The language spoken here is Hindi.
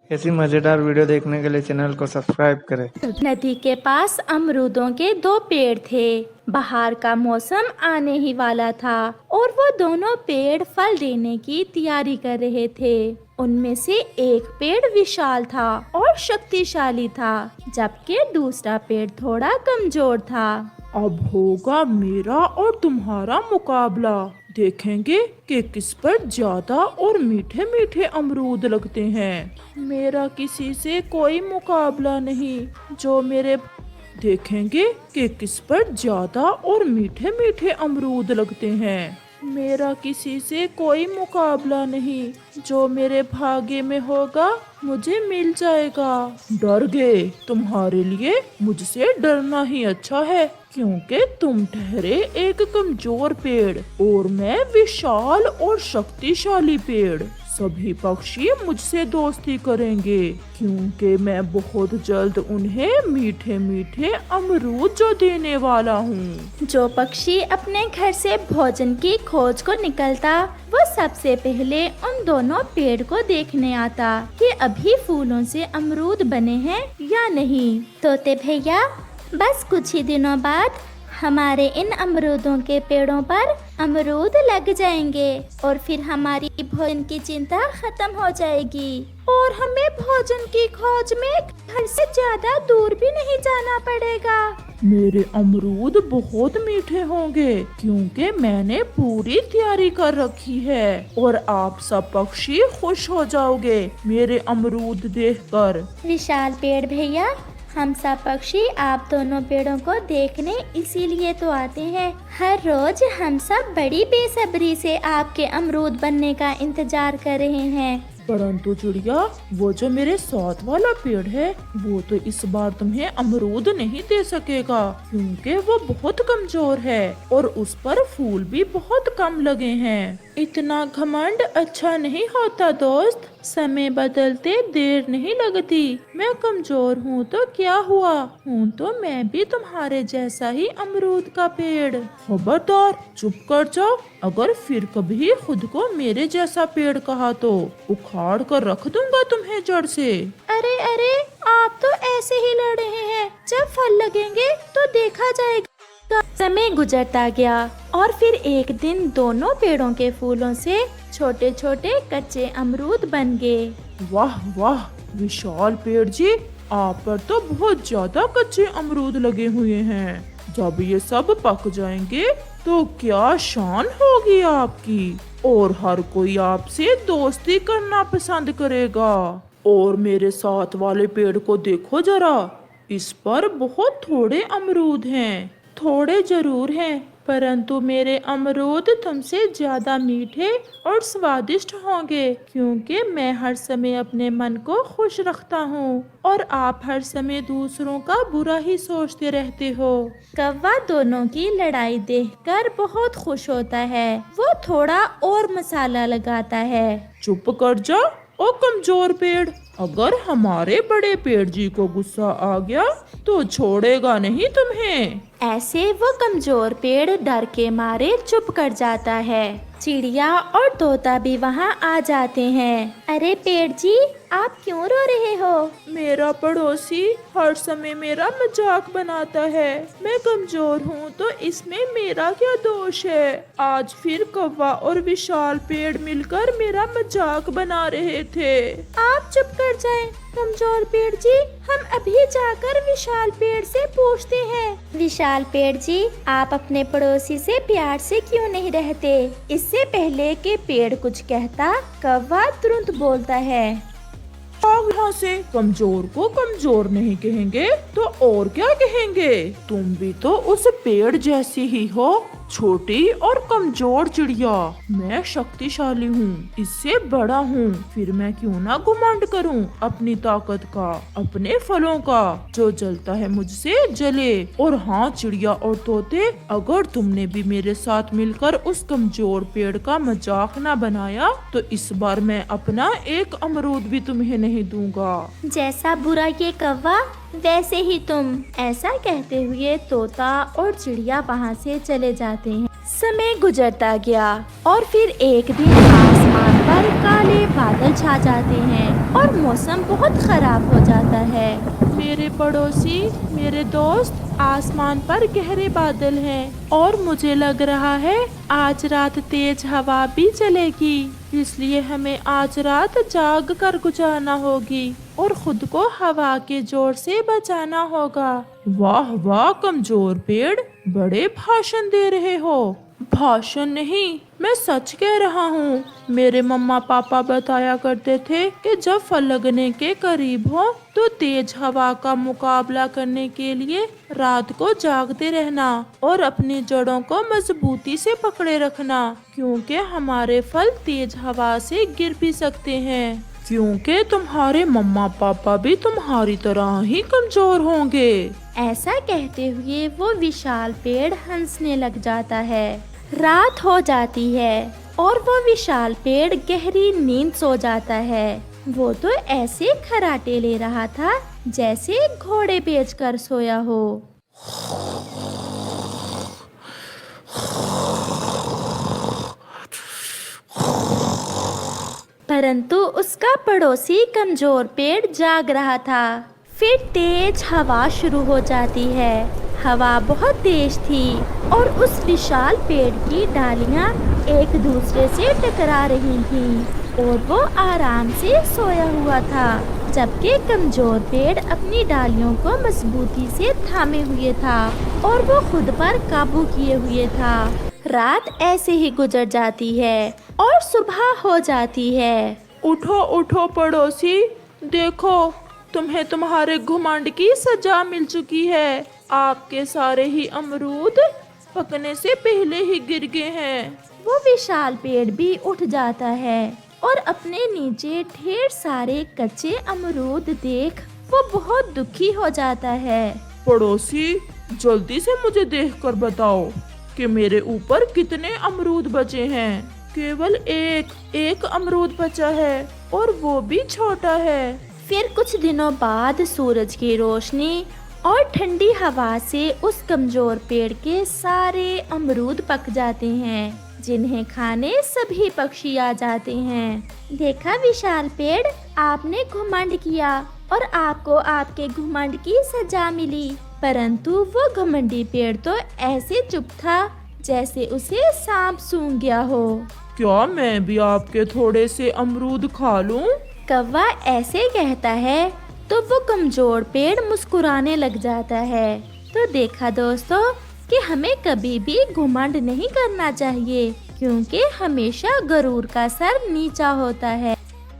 ऐसी मजेदार वीडियो देखने के लिए चैनल को सब्सक्राइब करें। नदी के पास अमरूदों के दो पेड़ थे। बाहर का मौसम आने ही वाला था और वो दोनों पेड़ फल देने की तैयारी कर रहे थे। उनमें से एक पेड़ विशाल था और शक्तिशाली था, जबकि दूसरा पेड़ थोड़ा कमजोर था। अब होगा मेरा और तुम्हारा मुकाबला। देखेंगे कि किस पर ज्यादा और मीठे मीठे अमरूद लगते हैं। मेरा किसी से कोई मुकाबला नहीं। देखेंगे कि किस पर ज्यादा और मीठे मीठे अमरूद लगते हैं। मेरा किसी से कोई मुकाबला नहीं। जो मेरे भाग्य में होगा मुझे मिल जाएगा। डर गए? तुम्हारे लिए मुझसे डरना ही अच्छा है, क्योंकि तुम ठहरे एक कमजोर पेड़ और मैं विशाल और शक्तिशाली पेड़। सभी पक्षी मुझसे दोस्ती करेंगे, क्योंकि मैं बहुत जल्द उन्हें मीठे मीठे अमरूद जो देने वाला हूँ। जो पक्षी अपने घर से भोजन की खोज को निकलता, वो सबसे पहले उन दोनों पेड़ को देखने आता कि अभी फूलों से अमरूद बने हैं या नहीं। तोते भैया, बस कुछ ही दिनों बाद हमारे इन अमरूदों के पेड़ों पर अमरूद लग जाएंगे और फिर हमारी भोजन की चिंता खत्म हो जाएगी और हमें भोजन की खोज में घर से ज्यादा दूर भी नहीं जाना पड़ेगा। मेरे अमरूद बहुत मीठे होंगे, क्योंकि मैंने पूरी तैयारी कर रखी है और आप सब पक्षी खुश हो जाओगे मेरे अमरूद देखकर। विशाल पेड़ भैया, हम सब पक्षी आप दोनों पेड़ों को देखने इसीलिए तो आते हैं। हर रोज हम सब बड़ी बेसब्री से आपके अमरूद बनने का इंतजार कर रहे हैं। परंतु चिड़िया, वो जो मेरे साथ वाला पेड़ है, वो तो इस बार तुम्हें अमरूद नहीं दे सकेगा, क्योंकि वो बहुत कमजोर है और उस पर फूल भी बहुत कम लगे हैं। इतना घमंड अच्छा नहीं होता दोस्त। समय बदलते देर नहीं लगती। मैं कमजोर हूँ तो क्या हुआ, हूँ तो मैं भी तुम्हारे जैसा ही अमरूद का पेड़। खबरदार, चुप कर जाओ। अगर फिर कभी खुद को मेरे जैसा पेड़ कहा तो उखाड़ कर रख दूंगा तुम्हें जड़ से। अरे अरे, आप तो ऐसे ही लड़ रहे हैं। जब फल लगेंगे तो देखा जाएगा। समय गुजरता गया और फिर एक दिन दोनों पेड़ों के फूलों से छोटे छोटे कच्चे अमरूद बन गए। वाह वाह विशाल पेड़ जी, आप पर तो बहुत ज्यादा कच्चे अमरूद लगे हुए हैं। जब ये सब पक जाएंगे तो क्या शान होगी आपकी, और हर कोई आपसे दोस्ती करना पसंद करेगा। और मेरे साथ वाले पेड़ को देखो जरा, इस पर बहुत थोड़े अमरूद हैं। थोड़े जरूर हैं, परंतु मेरे अमरूद तुमसे ज्यादा मीठे और स्वादिष्ट होंगे, क्योंकि मैं हर समय अपने मन को खुश रखता हूँ और आप हर समय दूसरों का बुरा ही सोचते रहते हो। कौवा दोनों की लड़ाई देखकर बहुत खुश होता है। वो थोड़ा और मसाला लगाता है। चुप कर जा ओ कमजोर पेड़। अगर हमारे बड़े पेड़ जी को गुस्सा आ गया तो छोड़ेगा नहीं तुम्हें। ऐसे वो कमजोर पेड़ डर के मारे चुप कर जाता है। चिड़िया और तोता भी वहाँ आ जाते हैं। अरे पेड़ जी, आप क्यों रो रहे हो? मेरा पड़ोसी हर समय मेरा मजाक बनाता है। मैं कमजोर हूँ तो इसमें मेरा क्या दोष है। आज फिर कौवा और विशाल पेड़ मिलकर मेरा मजाक बना रहे थे। आप चुप कर जाएं, कमजोर पेड़ जी। हम अभी जाकर विशाल पेड़ से पूछते हैं। विशाल पेड़ जी, आप अपने पड़ोसी से प्यार से क्यों नहीं रहते? इससे पहले कि पेड़ कुछ कहता, कौवा तुरंत बोलता है, यहाँ से कमजोर को कमजोर नहीं कहेंगे तो और क्या कहेंगे। तुम भी तो उस पेड़ जैसी ही हो, छोटी और कमजोर चिड़िया। मैं शक्तिशाली हूँ, इससे बड़ा हूँ, फिर मैं क्यों ना घमंड करूँ अपनी ताकत का, अपने फलों का। जो जलता है मुझसे जले। और हाँ चिड़िया और तोते, अगर तुमने भी मेरे साथ मिलकर उस कमजोर पेड़ का मजाक ना बनाया तो इस बार मैं अपना एक अमरूद भी तुम्हें नहीं दूंगा। जैसा बुरा ये कौवा वैसे ही तुम। ऐसा कहते हुए तोता और चिड़िया वहाँ से चले जाते हैं। समय गुजरता गया और फिर एक दिन आसमान पर काले बादल छा जाते हैं। और मौसम बहुत खराब हो जाता है। मेरे पड़ोसी, मेरे दोस्त, आसमान पर गहरे बादल हैं और मुझे लग रहा है आज रात तेज हवा भी चलेगी, इसलिए हमें आज रात जाग कर गुजारना होगी और खुद को हवा के जोर से बचाना होगा। वाह वाह कमजोर पेड़, बड़े भाषण दे रहे हो। भाषण नहीं, मैं सच कह रहा हूँ। मेरे मम्मा पापा बताया करते थे कि जब फल लगने के करीब हो तो तेज हवा का मुकाबला करने के लिए रात को जागते रहना और अपनी जड़ों को मजबूती से पकड़े रखना, क्योंकि हमारे फल तेज हवा से गिर भी सकते हैं। क्योंकि तुम्हारे मम्मा पापा भी तुम्हारी तरह ही कमजोर होंगे। ऐसा कहते हुए वो विशाल पेड़ हंसने लग जाता है। रात हो जाती है और वो विशाल पेड़ गहरी नींद सो जाता है। वो तो ऐसे खराटे ले रहा था जैसे घोड़े बेचकर सोया हो। परंतु उसका पड़ोसी कमजोर पेड़ जाग रहा था। फिर तेज हवा शुरू हो जाती है। हवा बहुत तेज थी और उस विशाल पेड़ की डालियां एक दूसरे से टकरा रही थीं और वो आराम से सोया हुआ था, जबकि कमजोर पेड़ अपनी डालियों को मजबूती से थामे हुए था और वो खुद पर काबू किए हुए था। रात ऐसे ही गुजर जाती है और सुबह हो जाती है। उठो उठो पड़ोसी, देखो तुम्हें तुम्हारे घुमंड की सजा मिल चुकी है। आपके सारे ही अमरूद पकने से पहले ही गिर गए हैं। वो विशाल पेड़ भी उठ जाता है और अपने नीचे ढेर सारे कच्चे अमरूद देख वो बहुत दुखी हो जाता है। पड़ोसी, जल्दी से मुझे देखकर बताओ कि मेरे ऊपर कितने अमरूद बचे हैं। केवल एक अमरूद बचा है और वो भी छोटा है। फिर कुछ दिनों बाद सूरज की रोशनी और ठंडी हवा से उस कमजोर पेड़ के सारे अमरूद पक जाते हैं, जिन्हें खाने सभी पक्षी आ जाते हैं। देखा विशाल पेड़, आपने घुमंड किया और आपको आपके घुमंड की सजा मिली। परंतु वो घमंडी पेड़ तो ऐसे चुप था जैसे उसे सांप सूंघ गया हो। क्या मैं भी आपके थोड़े से अमरूद खा लूं? कौवा ऐसे कहता है तो वो कमजोर पेड़ मुस्कुराने लग जाता है। तो देखा दोस्तों कि हमें कभी भी घुमंड नहीं करना चाहिए, क्योंकि हमेशा गरूर का सर नीचा होता है।